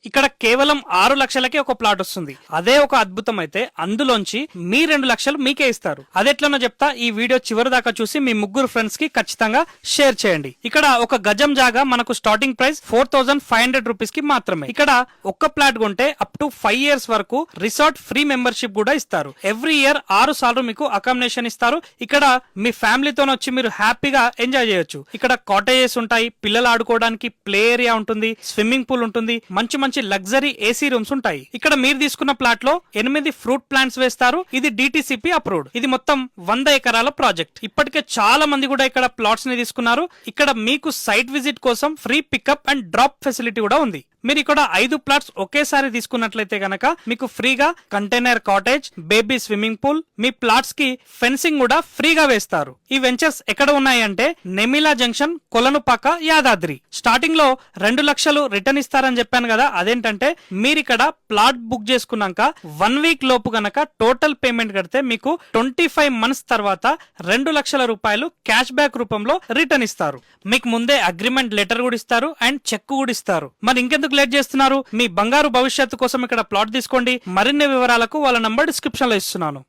ఇక్కడ కేవలం 6 లక్షలకే ఒక ప్లాట్ వస్తుంది. అదే ఒక అద్భుతం అయితే అందులోంచి మీ 2 లక్షలు మీకే ఇస్తారు. అదెట్లనో చెప్తా, ఈ వీడియో చివరి దాకా చూసి మీ ముగ్గురు ఫ్రెండ్స్ కి ఖచ్చితంగా షేర్ చేయండి. ఇక్కడ ఒక గజం జాగా మనకు స్టార్టింగ్ ప్రైస్ 4500 రూపీస్ కి మాత్రమే. ఇక్కడ ఒక్క ప్లాట్ కొంటే అప్ టు 5 years వరకు రిసార్ట్ ఫ్రీ మెంబర్షిప్ కూడా ఇస్తారు. ఎవ్రీ ఇయర్ 6 సార్లు మీకు అకామిడేషన్ ఇస్తారు. ఇక్కడ మీ ఫ్యామిలీతో వచ్చి మీరు హ్యాపీగా ఎంజాయ్ చేయొచ్చు. ఇక్కడ కాటేజెస్ ఉంటాయి, పిల్లలు ఆడుకోవడానికి ప్లే ఏరియా ఉంటుంది, స్విమ్మింగ్ పూల్ ఉంటుంది, మంచి లగ్జరీ ఏసీ రూమ్స్ ఉంటాయి. ఇక్కడ మీరు తీసుకున్న ప్లాట్ లో 8 ఫ్రూట్ ప్లాంట్స్ వేస్తారు. ఇది డిటిసిపి అప్రూవ్డ్. ఇది మొత్తం 100 ఎకరాల ప్రాజెక్ట్. ఇప్పటికే చాలా మంది కూడా ఇక్కడ ప్లాట్స్ ని తీసుకున్నారు. ఇక్కడ మీకు సైట్ విజిట్ కోసం free pickup and drop facility కూడా ఉంది. మీరు ఇక్కడ 5 ప్లాట్స్ ఒకేసారి తీసుకున్నట్లయితే గనక మీకు ఫ్రీగా container cottage, baby swimming pool, మీ ప్లాట్స్ కి ఫెన్సింగ్ కూడా ఫ్రీగా వేస్తారు. ఈ వెంచర్స్ ఎక్కడ ఉన్నాయి అంటే నెమిలా జంక్షన్, కొలనుపాక, యాదాద్రి. స్టార్టింగ్ లో 2 లక్షలు రిటర్న్ ఇస్తారని చెప్పాను కదా, అదేంటంటే మీరు ఇక్కడ ప్లాట్ బుక్ చేసుకున్నాక 1 week లోపు గనక టోటల్ పేమెంట్ కడితే మీకు 25 months తర్వాత 2 లక్షల రూపాయలు క్యాష్ బ్యాక్ రూపంలో రిటర్న్ ఇస్తారు. మీకు ముందే అగ్రిమెంట్ లెటర్ కూడా ఇస్తారు అండ్ చెక్ కూడా ఇస్తారు. మరి ఇంకెందుకు లేట్ చేస్తున్నారు? మీ బంగారు భవిష్యత్తు కోసం ఇక్కడ ప్లాట్ తీసుకోండి. మరిన్ని వివరాలకు వాళ్ళ నంబర్ డిస్క్రిప్షన్ లో ఇస్తున్నాను.